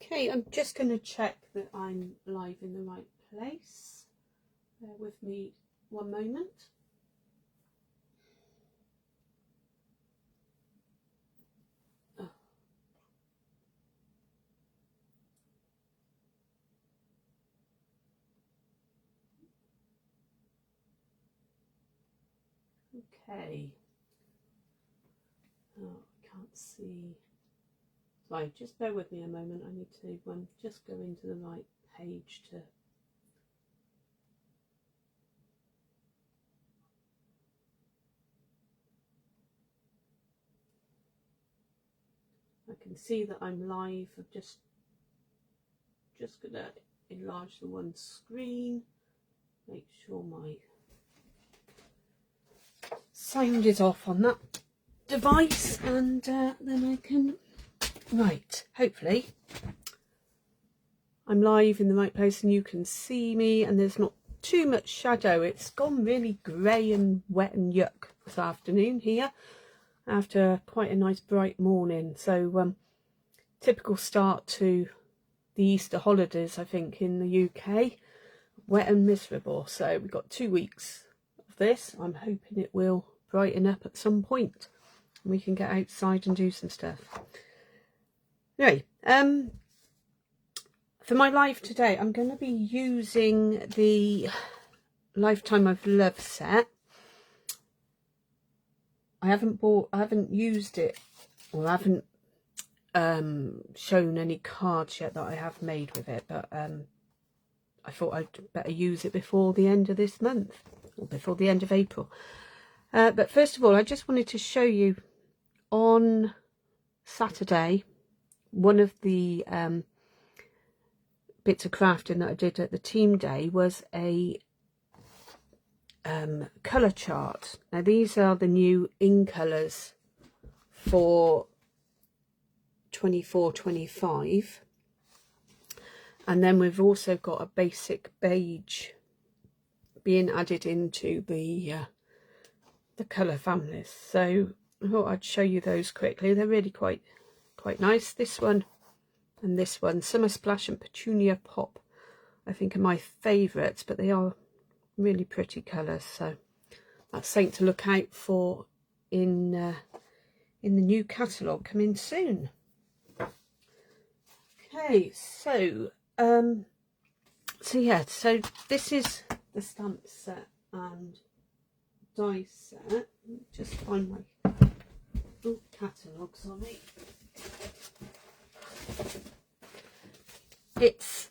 Okay, I'm just going to check that I'm live in the right place. Bear with me one moment. Oh. Okay. Oh, I can't see. Right, just bear with me a moment. I need to just go into the right page to. I can see that I'm live. I'm just gonna enlarge the one screen. Make sure my sound is off on that device, and then I can. Right, hopefully I'm live in the right place and you can see me and there's not too much shadow. It's gone really grey and wet and yuck this afternoon here after quite a nice bright morning. So typical start to the Easter holidays, I think, in the UK. Wet and miserable. So we've got 2 weeks of this. I'm hoping it will brighten up at some point and we can get outside and do some stuff. Anyway, for my live today, I'm going to be using the Lifetime of Love set. I haven't used it, or I haven't shown any cards yet that I have made with it, but I thought I'd better use it before the end of this month, or before the end of April. But first of all, I just wanted to show you on Saturday, one of the bits of crafting that I did at the team day was a colour chart. Now these are the new in colours for 24-25, and then we've also got a basic beige being added into the colour families. So I thought I'd show you those quickly. They're really quite nice. This one and this one, Summer Splash and Petunia Pop, I think are my favourites, but they are really pretty colours. So that's something to look out for in the new catalogue coming soon. Okay, so yeah, so this is the stamp set and die set. Just find my catalogue, sorry. It's,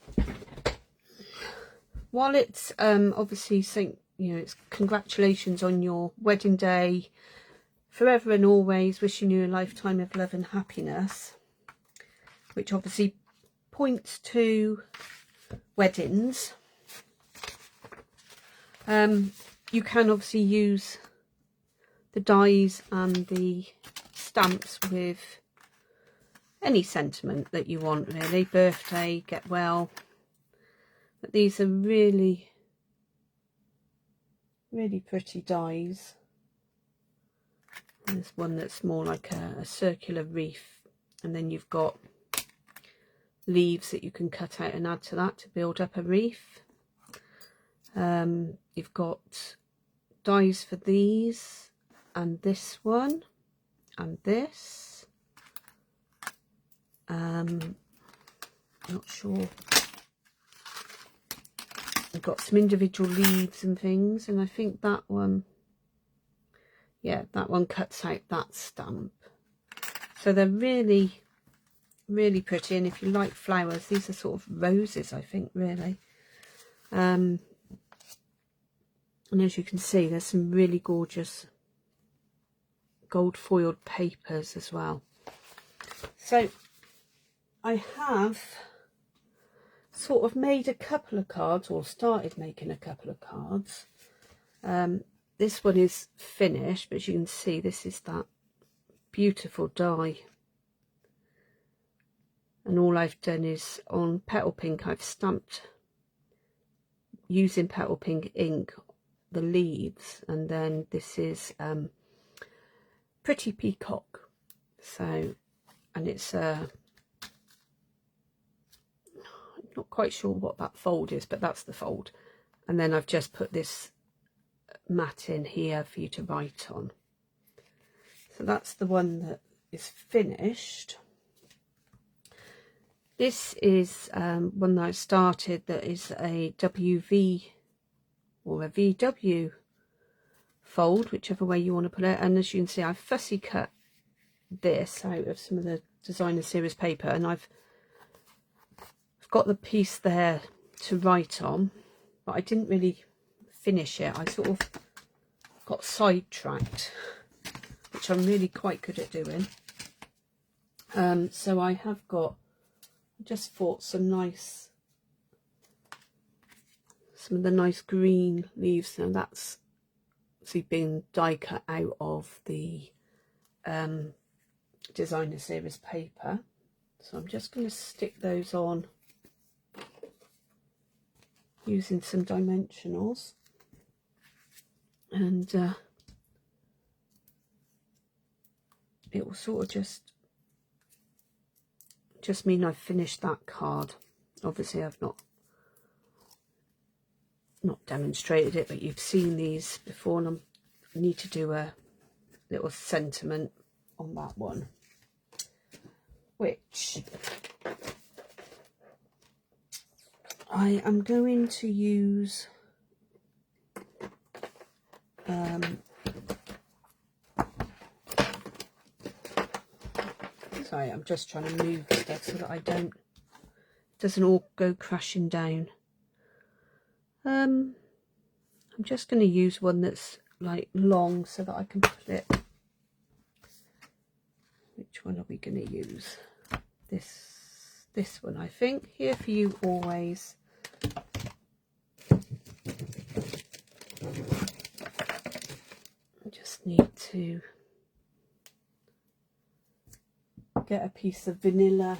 while it's obviously saying, you know, it's congratulations on your wedding day, forever and always, wishing you a lifetime of love and happiness, which obviously points to weddings. You can obviously use the dies and the stamps with any sentiment that you want, really. Birthday, get well. But these are really pretty dies. There's one that's more like a circular wreath, and then you've got leaves that you can cut out and add to that to build up a wreath. You've got dies for these and this one and this. Not sure. I've got some individual leaves and things, and I think that one, yeah, that one cuts out that stamp. So they're really pretty, and if you like flowers, these are sort of roses, I think, really. And as you can see, there's some really gorgeous gold foiled papers as well. So I have sort of made a couple of cards, or started making a couple of cards. This one is finished, but as you can see, this is that beautiful die. And all I've done is on Petal Pink, I've stamped using Petal Pink ink the leaves, and then this is Pretty Peacock. So, and it's a Not quite sure what that fold is, but that's the fold. And then I've just put this mat in here for you to write on. So that's the one that is finished. This is one that I started that is a WV or a VW fold, whichever way you want to put it. And as you can see, I've fussy cut this out of some of the designer series paper, and I've got the piece there to write on, but I didn't really finish it. I sort of got sidetracked, which I'm really quite good at doing. So I have got, I just thought some of the nice green leaves. Now that's obviously been die cut out of the designer series paper. So I'm just going to stick those on using some dimensionals, and it will sort of just mean I've finished that card. Obviously I've not demonstrated it, but you've seen these before, and I need to do a little sentiment on that one, which I am going to use sorry, I'm just trying to move stuff so that it doesn't all go crashing down. I'm just going to use one that's like long so that I can put it. Which one are we going to use? This one, I think. Here for you always. I just need to get a piece of vanilla.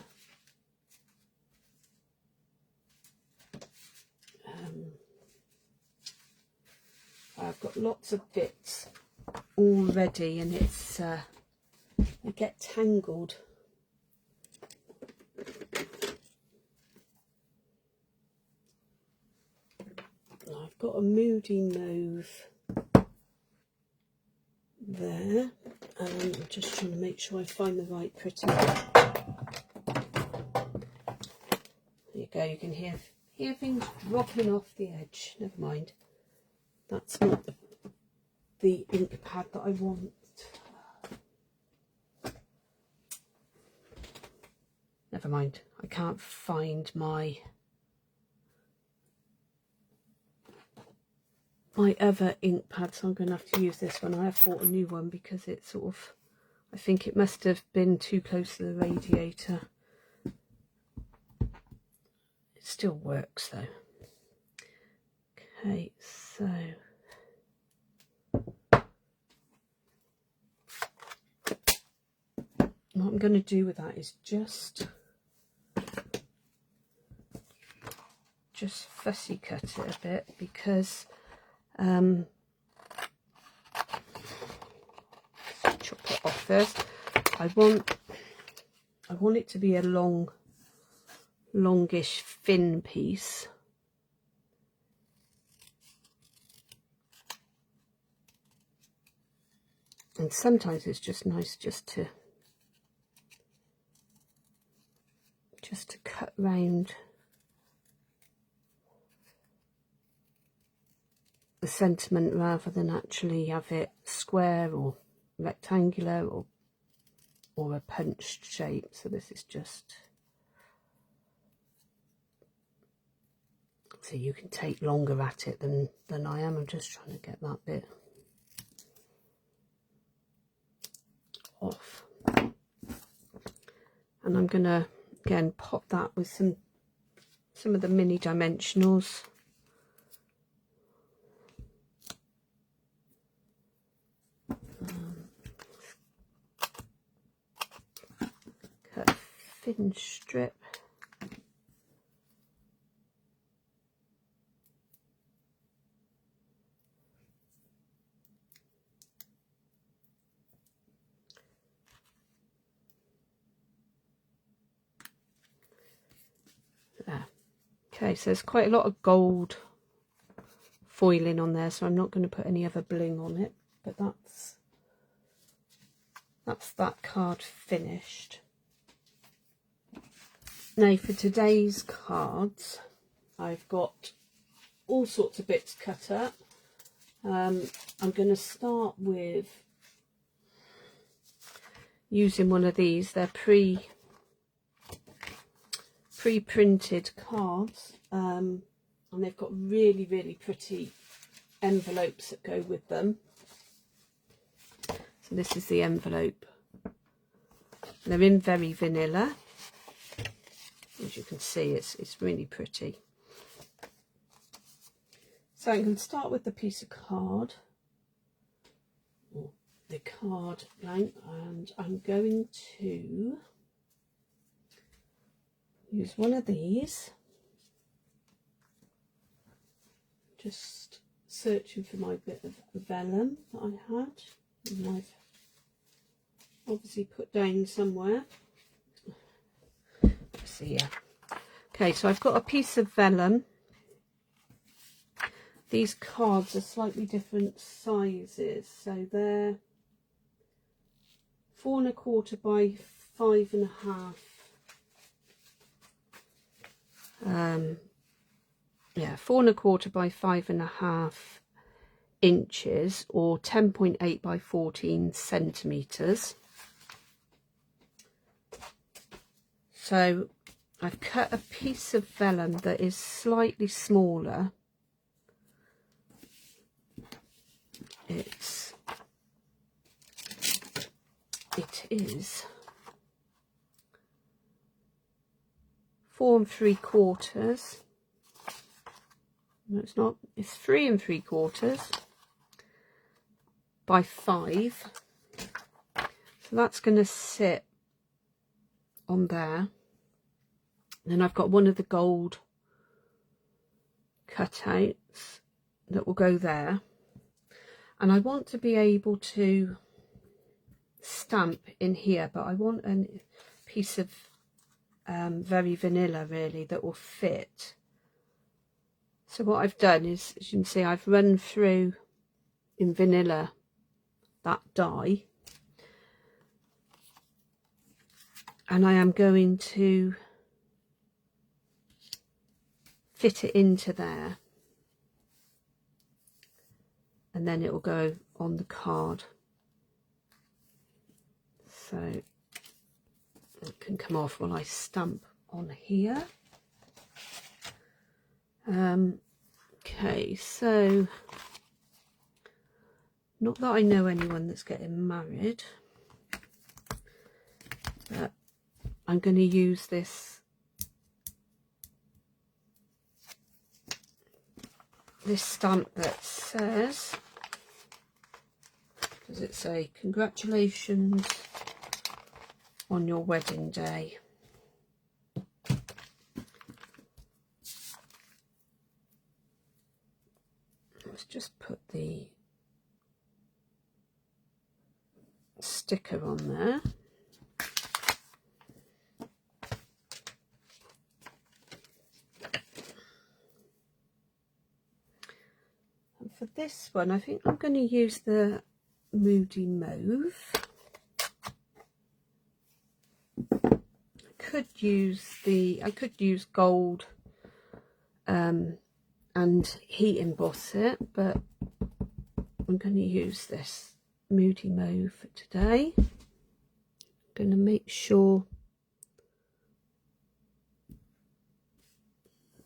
I've got lots of bits already, and it's they get tangled. I've got a moody nose there, and I'm just trying to make sure I find the right pretty. There you go. You can hear things dropping off the edge. Never mind. That's not the ink pad that I want. Never mind. I can't find my other ink pad, so I'm going to have to use this one. I have bought a new one because it's sort of, I think it must have been too close to the radiator. It still works though. Okay, so what I'm going to do with that is just fussy cut it a bit, because chop it off first. I want it to be a longish thin piece. And sometimes it's just nice just to cut round the sentiment rather than actually have it square or rectangular or a punched shape. So this is just, so you can take longer at it than I am. I'm just trying to get that bit off, and I'm gonna again pop that with some of the mini dimensionals. Cut a thin strip. There. Okay, so there's quite a lot of gold foiling on there, so I'm not going to put any other bling on it, but that's that card finished. Now for today's cards, I've got all sorts of bits cut up. I'm going to start with using one of these. They're pre-printed cards, and they've got really, really pretty envelopes that go with them. So this is the envelope. They're in very vanilla. As you can see, it's really pretty. So I can start with the piece of card, or the card blank, and I'm going to use one of these. Just searching for my bit of vellum that I had, and I've obviously put down somewhere. Let's see here. Okay, so I've got a piece of vellum. These cards are slightly different sizes, so they're 4 1/4 by 5 1/2. Yeah, 4 1/4 by 5 1/2 inches, or 10.8 by 14 centimeters. So I've cut a piece of vellum that is slightly smaller. It is 4 3/4. No, it's not. It's 3 3/4 by 5. So that's going to sit on there. Then I've got one of the gold cutouts that will go there. And I want to be able to stamp in here, but I want a piece of very vanilla really that will fit. So what I've done is, as you can see, I've run through in vanilla that die, and I am going to fit it into there, and then it will go on the card. So it can come off while I stamp on here. Okay, so not that I know anyone that's getting married, but I'm going to use this stamp that says, does it say, congratulations on your wedding day. Let's just put the sticker on there. And for this one, I think I'm going to use the Moody Mauve. I could use gold and heat emboss it, but I'm going to use this Moody Mauve for today. I'm going to make sure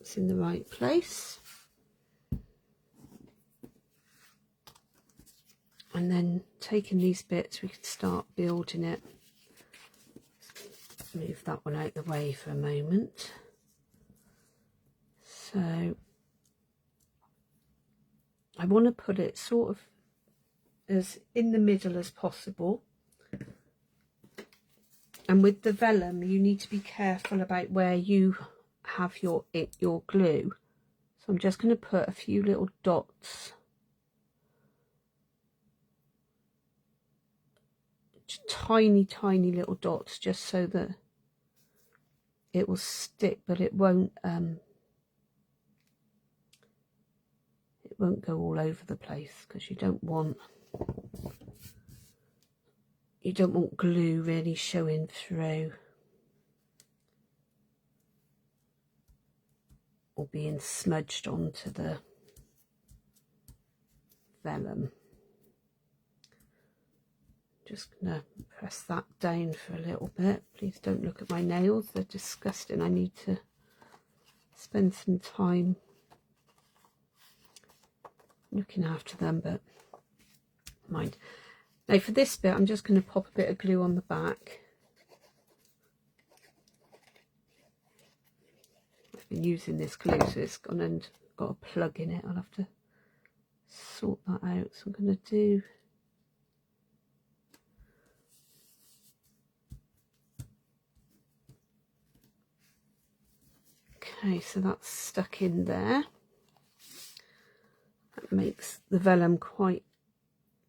it's in the right place, and then taking these bits we can start building it. Move that one out the way for a moment. So I want to put it sort of as in the middle as possible, and with the vellum you need to be careful about where you have your glue. So I'm just going to put a few little dots, just tiny little dots, just so that it will stick, but it won't it won't go all over the place, because you don't want glue really showing through or being smudged onto the vellum. Just gonna press that down for a little bit. Please don't look at my nails, they're disgusting. I need to spend some time looking after them, but mind. Now for this bit, I'm just going to pop a bit of glue on the back. I've been using this glue, so it's gone and got a plug in it. I'll have to sort that out. So I'm going to do okay, so that's stuck in there. That makes the vellum quite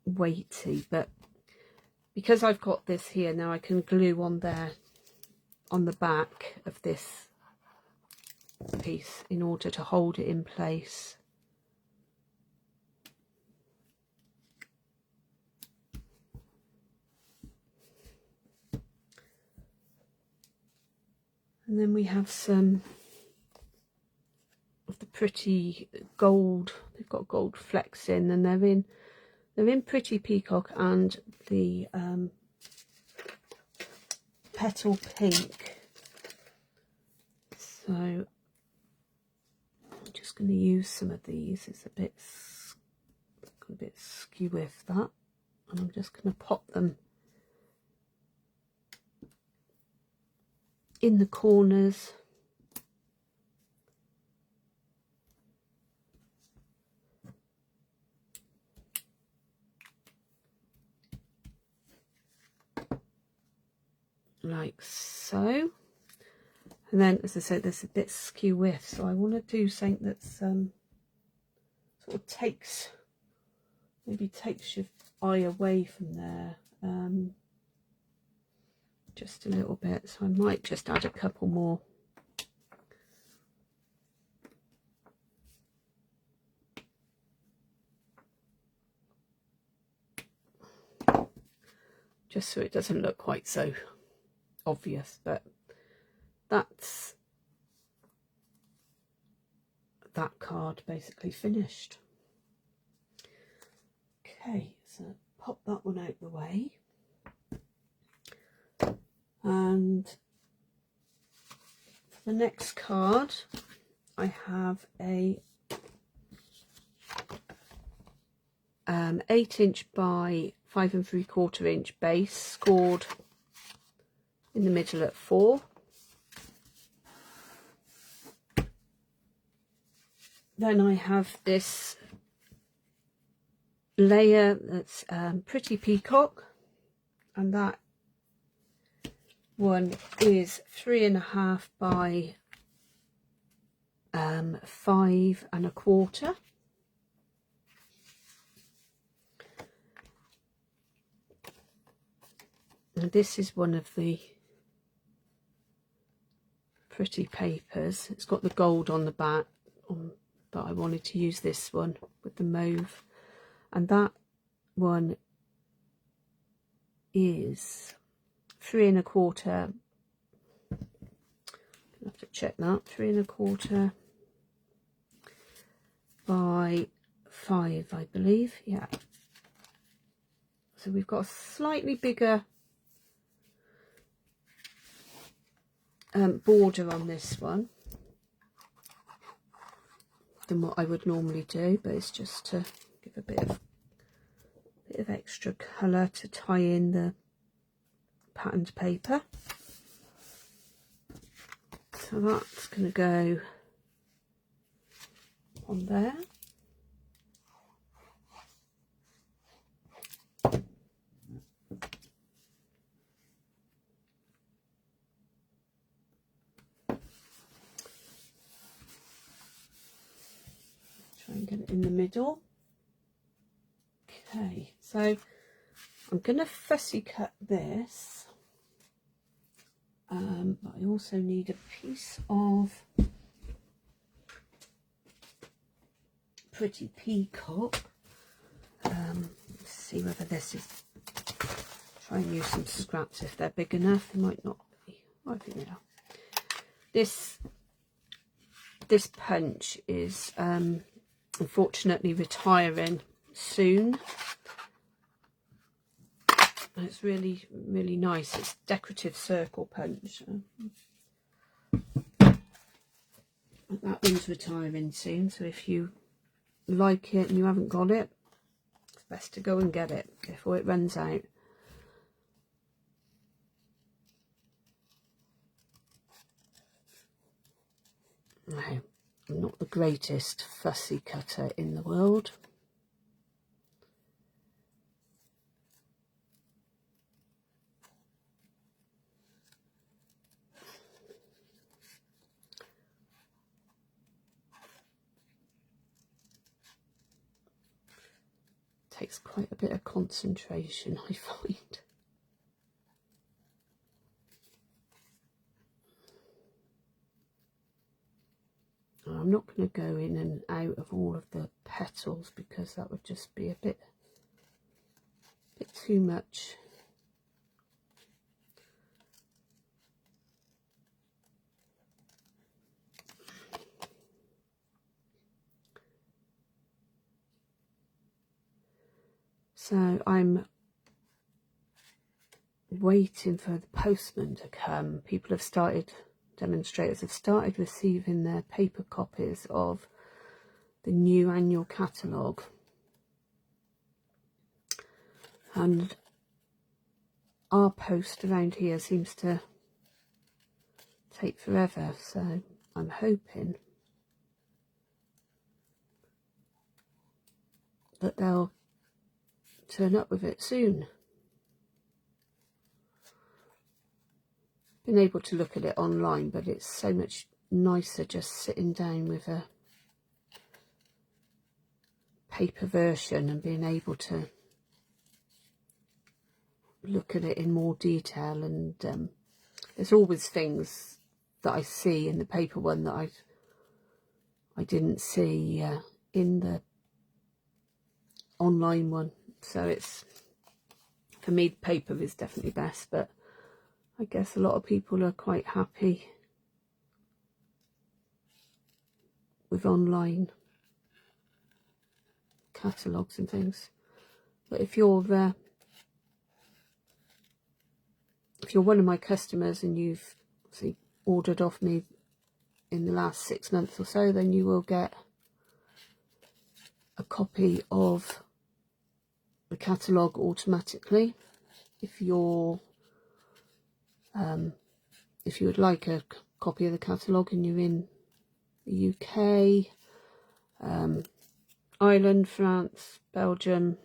weighty, but because I've got this here now, I can glue on there on the back of this piece in order to hold it in place. And then we have some of the pretty gold. They've got gold flecks in, and they're in Pretty Peacock and the Petal Pink. So I'm just going to use some of these. It's a bit skew with that, and I'm just going to pop them in the corners. Like so. And then, as I said, there's a bit skew with, so I want to do something that's sort of maybe takes your eye away from there, just a little bit. So I might just add a couple more. Just so it doesn't look quite so obvious, but that's that card basically finished. Okay, so pop that one out the way, and for the next card I have a 8" by 5 3/4 inch base, scored in the middle at 4. Then I have this layer that's Pretty Peacock, and that one is 3.5 by 5 1/4. And this is one of the pretty papers. It's got the gold on the back, but I wanted to use this one with the mauve, and that one is 3 1/4. I have to check that. 3 1/4 by 5, I believe. Yeah. So we've got a slightly bigger border on this one than what I would normally do, but it's just to give a bit of extra colour to tie in the patterned paper. So that's going to go on there. Try and get it in the middle. Okay, so I'm going to fussy cut this, but I also need a piece of pretty peacock. Let's see whether this is, try and use some scraps if they're big enough. They might not be. I think they are. This punch is unfortunately retiring soon. It's really, really nice. It's decorative circle punch. That one's retiring soon, so if you like it and you haven't got it, it's best to go and get it before it runs out. Now, I'm not the greatest fussy cutter in the world. Takes quite a bit of concentration, I find. I'm not going to go in and out of all of the petals because that would just be a bit too much. So I'm waiting for the postman to come. People have started, demonstrators have started receiving their paper copies of the new annual catalogue. And our post around here seems to take forever, so I'm hoping that they'll turn up with it soon. Been able to look at it online, but it's so much nicer just sitting down with a paper version and being able to look at it in more detail. And there's always things that I see in the paper one that I didn't see in the online one. So it's, for me, paper is definitely best, but I guess a lot of people are quite happy with online catalogues and things. But if you're one of my customers and you've ordered off me in the last 6 months or so, then you will get a copy of the catalogue automatically. If you would like a copy of the catalogue and you're in the UK, Ireland, France, Belgium,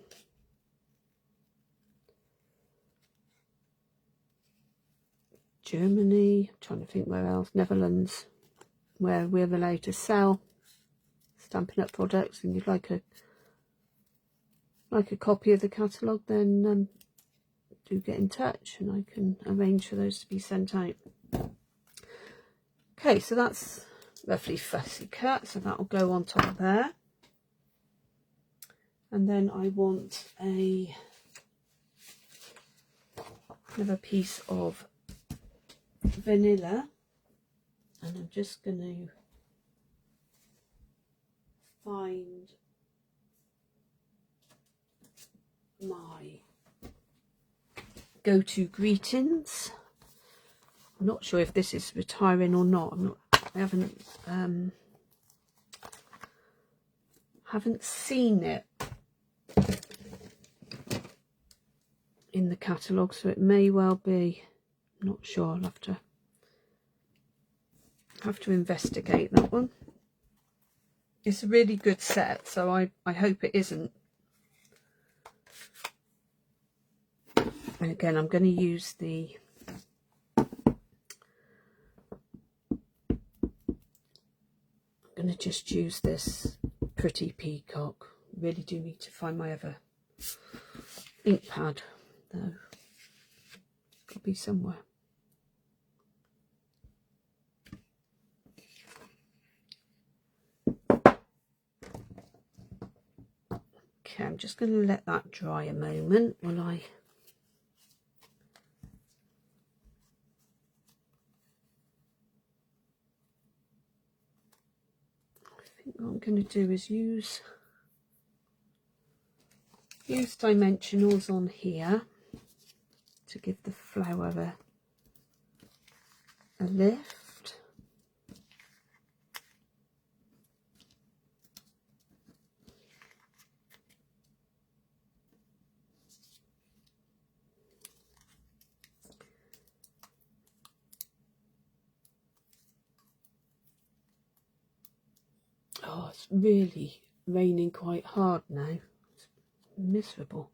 Germany, I'm trying to think where else, Netherlands, where we're allowed to sell Stampin' Up products, and you'd like a copy of the catalogue, then do get in touch and I can arrange for those to be sent out. Okay, so that's roughly fussy cut, so that will go on top there. And then I want another piece of vanilla, and I'm just going to find my go-to greetings. I'm not sure if this is retiring or not. I haven't seen it in the catalogue, so it may well be. I'm not sure. I'll have to investigate that one. It's a really good set, so I hope it isn't. And again, I'm going to use just use this pretty peacock. Really do need to find my other ink pad, though. It's got to be somewhere. Okay, I'm just going to let that dry a moment while I think what I'm going to do is use dimensionals on here to give the flower a lift. Oh, it's really raining quite hard now. It's miserable.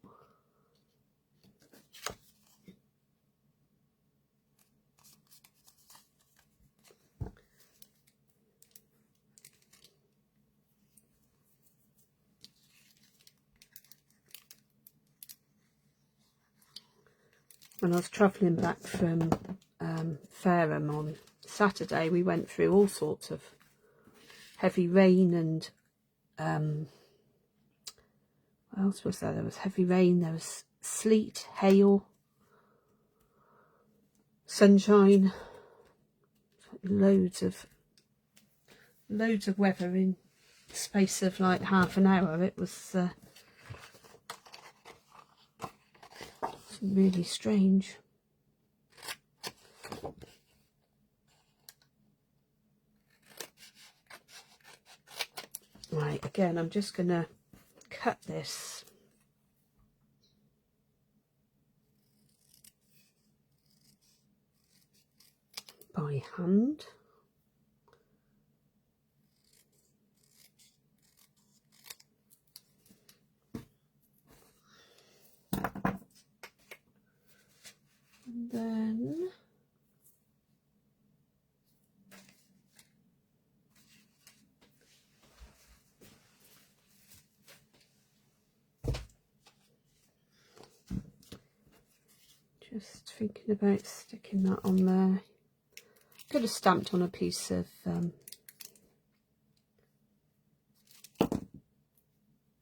When I was travelling back from Fareham on Saturday, we went through all sorts of heavy rain and what else was there? There was heavy rain, there was sleet, hail, sunshine, loads of weather in the space of like half an hour. It was really strange. Right, again, I'm just going to cut this by hand. And then just thinking about sticking that on there. Could have stamped on a piece of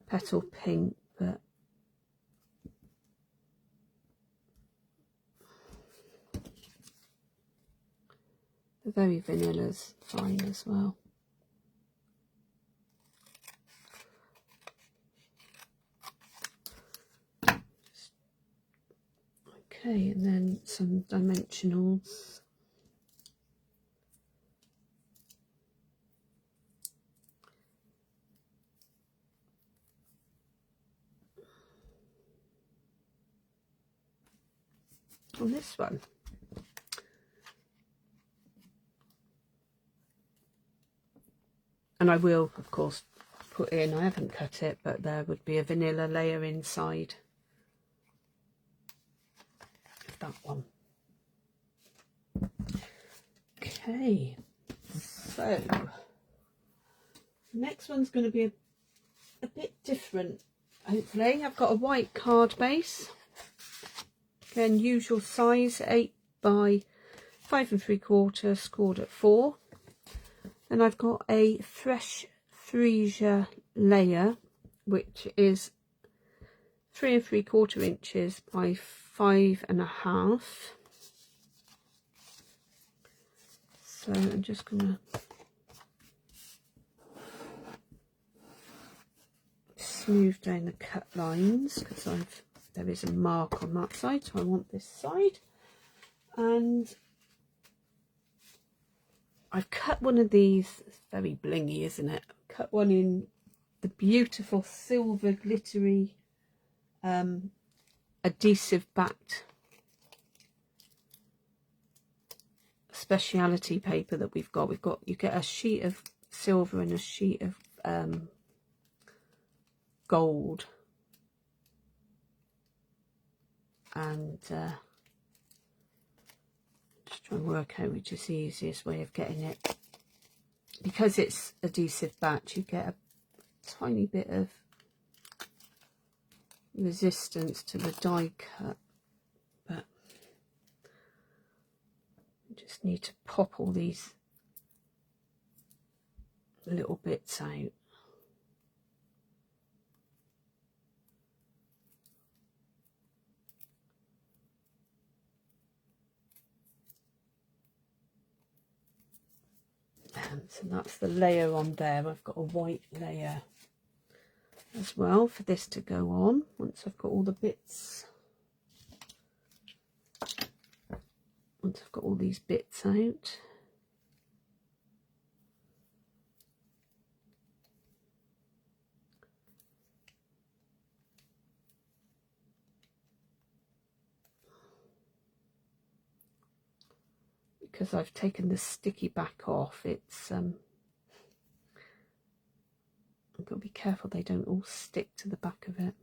petal pink, but the very vanilla's fine as well. Okay, and then some dimensionals. On this one. And I will, of course, put in, I haven't cut it, but there would be a vanilla layer inside of that one. Okay, so the next one's going to be a bit different, hopefully. I've got a white card base. Again, usual size, 8 by 5 3/4, scored at 4. And I've got a fresh freesia layer, which is 3 3/4 inches by 5.5. So I'm just gonna smooth down the cut lines because there is a mark on that side, so I want this side. And I've cut one of these, it's very blingy, isn't it? Cut one in the beautiful silver glittery adhesive backed speciality paper that we've got. You get a sheet of silver and a sheet of gold, and just try and work out which is the easiest way of getting it. Because it's adhesive batch, you get a tiny bit of resistance to the die cut, but you just need to pop all these little bits out. So that's the layer on there. I've got a white layer as well for this to go on once I've got all the bits, once I've got all these bits out. Because I've taken the sticky back off, it's I've got to be careful they don't all stick to the back of it.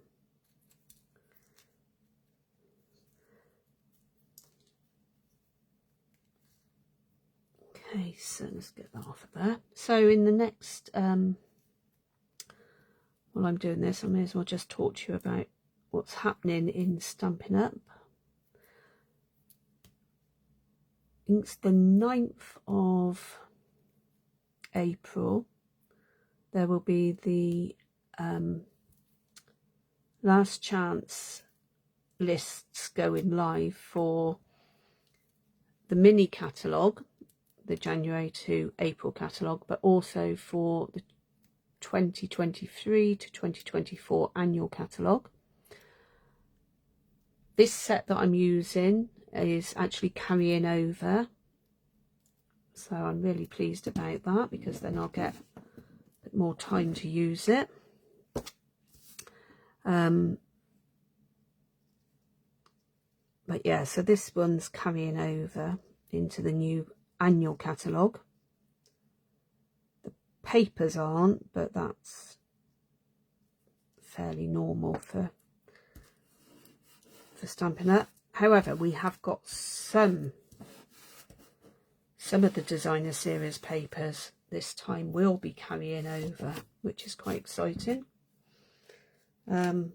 Okay, so let's get that off of there. So in the next, while I'm doing this, I may as well just talk to you about what's happening in Stampin' Up. It's the 9th of April. There will be the last chance lists going live for the mini catalogue, the January to April catalogue, but also for the 2023 to 2024 annual catalogue. This set that I'm using is actually carrying over, so I'm really pleased about that, because then I'll get a bit more time to use it. But yeah, so this one's carrying over into the new annual catalogue. The papers aren't, but that's fairly normal for Stampin' Up. However, we have got some of the designer series papers this time will be carrying over, which is quite exciting. Right,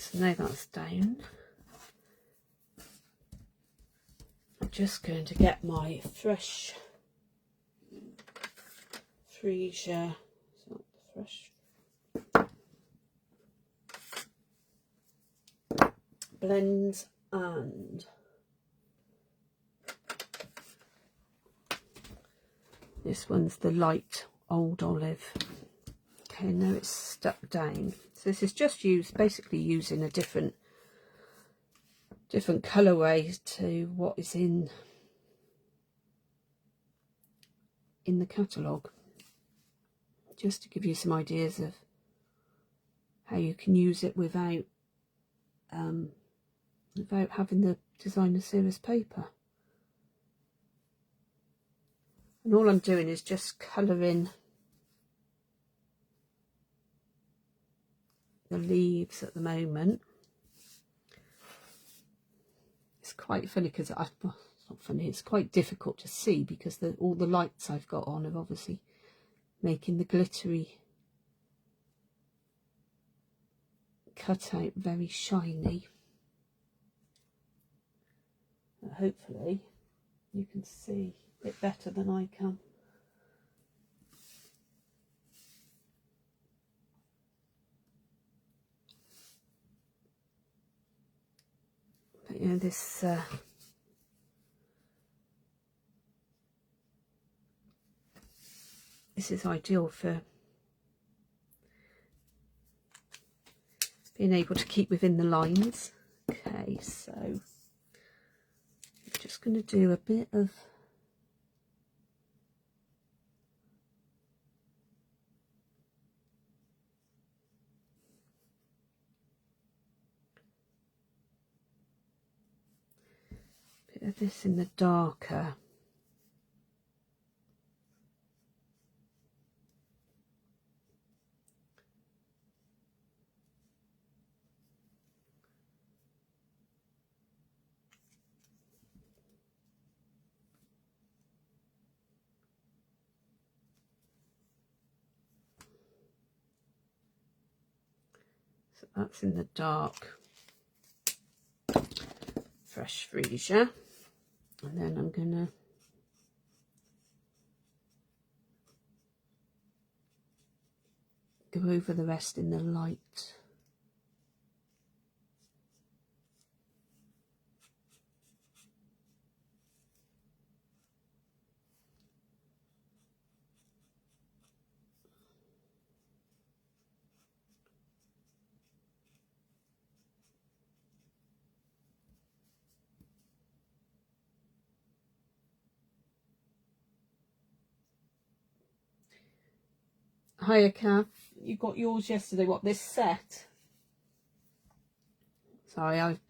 so now that's down. I'm just going to get my fresh freesia, so fresh blends, and this one's the light old olive. Okay, now it's stuck down. So this is just basically using a different colourway to what is in the catalogue, just to give you some ideas of how you can use it without having the designer series paper. And all I'm doing is just colouring the leaves at the moment. It's quite funny because well, it's not funny, it's quite difficult to see because all the lights I've got on are obviously making the glittery cutout very shiny. But hopefully you can see it better than I can. But yeah, this is ideal for being able to keep within the lines. Okay, so I'm just going to do a bit of this in the darker. So that's in the dark fresh freesia, and then I'm gonna go over the rest in the light. Hiya, Kath. You got yours yesterday. What, this set? Sorry, I've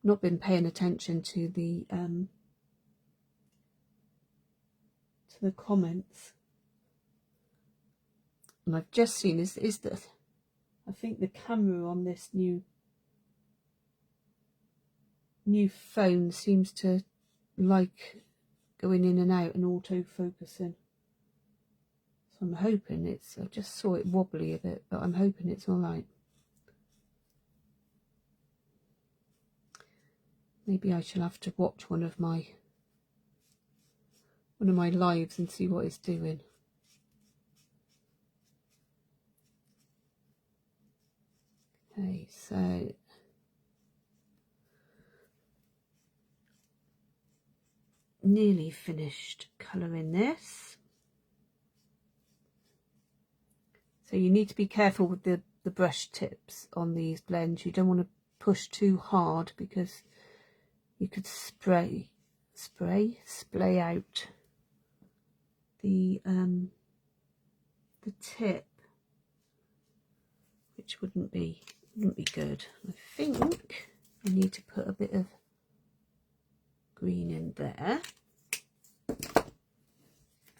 not been paying attention to the comments. And I've just seen is that I think the camera on this new phone seems to like going in and out and auto focusing. So I'm hoping it's, I just saw it wobbly a bit, but I'm hoping it's all right. Maybe I shall have to watch one of my lives and see what it's doing. Okay, so nearly finished colouring this. So you need to be careful with the brush tips on these blends. You don't want to push too hard because you could splay out the tip, which wouldn't be good. I think I need to put a bit of green in there.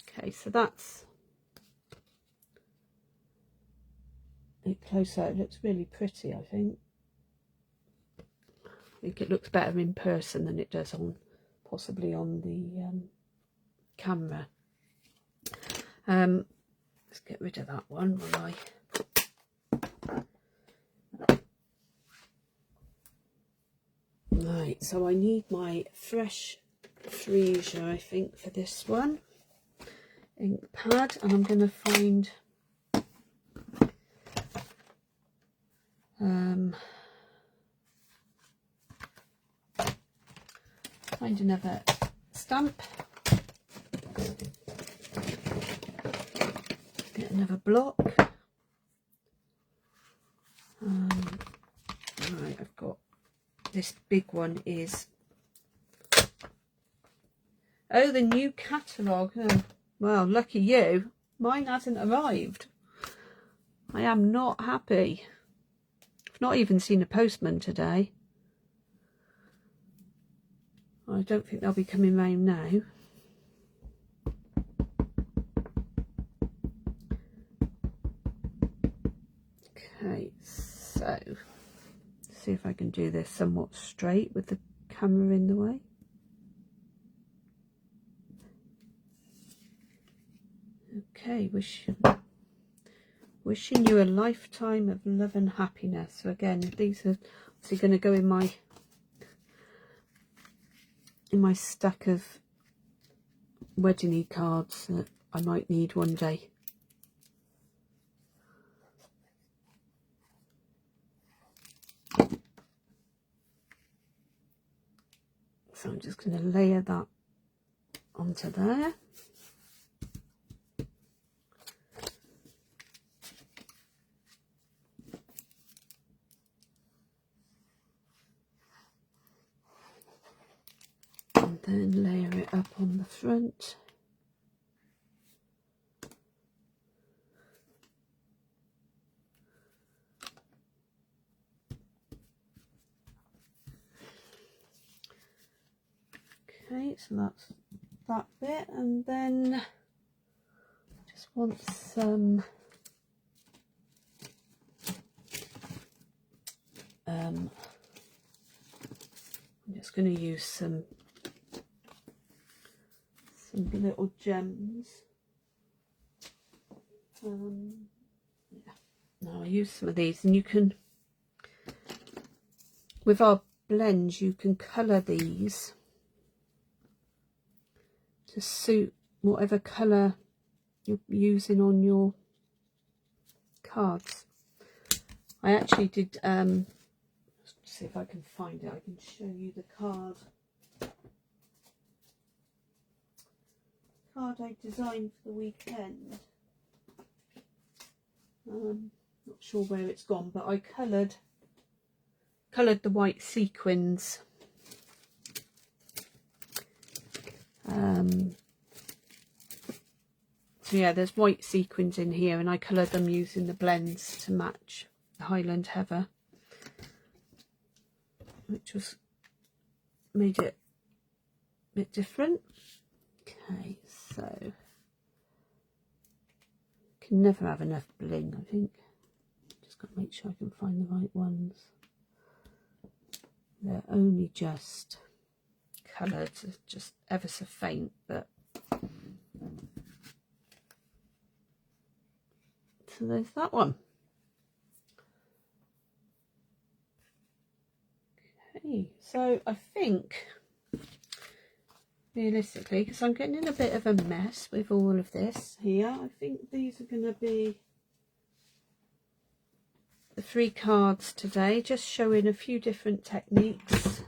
Okay, so that's it closer. It looks really pretty, I think. I think it looks better in person than it does on possibly on the camera. Let's get rid of that one while Right, so I need my fresh freezer, I think, for this one. Ink pad, and I'm going to find another stamp, get another block. Right, I've got this big one is, oh, the new catalogue. Oh, well, lucky you, mine hasn't arrived. I am not happy. I've not even seen a postman today. I don't think they'll be coming round now. Okay, so see if I can do this somewhat straight with the camera in the way. Okay, wishing you a lifetime of love and happiness. So again, these are obviously going to go in my stack of wedding cards that I might need one day. So I'm just going to layer that onto there. And then layer it up on the front. Okay, so that's that bit, and then I just want some I'm just going to use some little gems. Yeah. Now I use some of these, and you can, with our blends, you can colour these to suit whatever colour you're using on your cards. I actually did, let's see if I can find it, I can show you the card I designed for the weekend. Not sure where it's gone, but I coloured the white sequins So yeah, there's white sequins in here, and I coloured them using the blends to match the Highland Heather, which was made it a bit different. Okay, so can never have enough bling, I think. Just got to make sure I can find the right ones. They're only just coloured, just ever so faint, but so there's that one. Okay, so I think realistically, because I'm getting in a bit of a mess with all of this here, I think these are going to be the 3 cards today, just showing a few different techniques.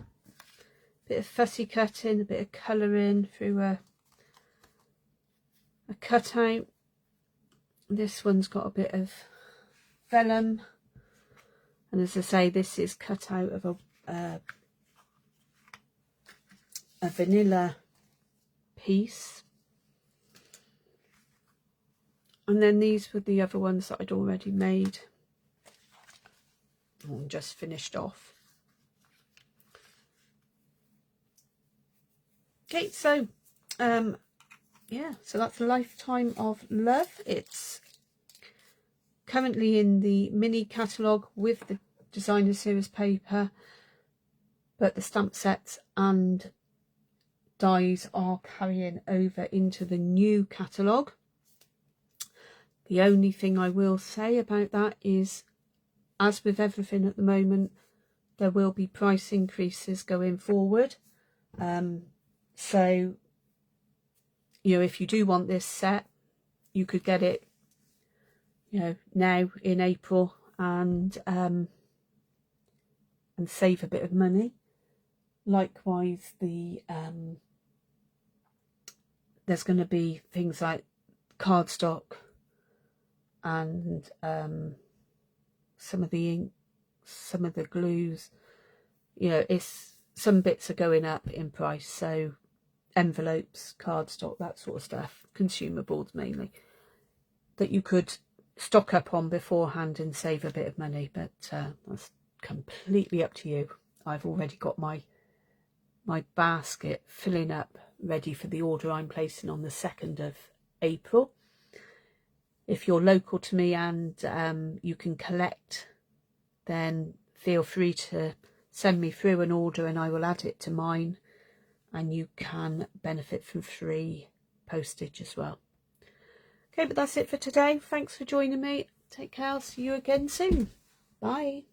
Bit of fussy cutting, a bit of colouring through a cutout. This one's got a bit of vellum, and as I say, this is cut out of a vanilla piece. And then these were the other ones that I'd already made and just finished off. Okay, so yeah, so that's Lifetime of Love. It's currently in the mini catalogue with the designer series paper, but the stamp sets and dies are carrying over into the new catalogue. The only thing I will say about that is, as with everything at the moment, there will be price increases going forward. So, you know, if you do want this set, you could get it, you know, now in April and save a bit of money. Likewise, there's going to be things like cardstock and some of the ink, some of the glues. You know, some bits are going up in price, so envelopes, cardstock, that sort of stuff, consumables mainly, that you could stock up on beforehand and save a bit of money, but that's completely up to you. I've already got my basket filling up, ready for the order I'm placing on the 2nd of April. If you're local to me and you can collect, then feel free to send me through an order and I will add it to mine, and you can benefit from free postage as well. Okay, but that's it for today. Thanks for joining me. Take care. I'll see you again soon. Bye.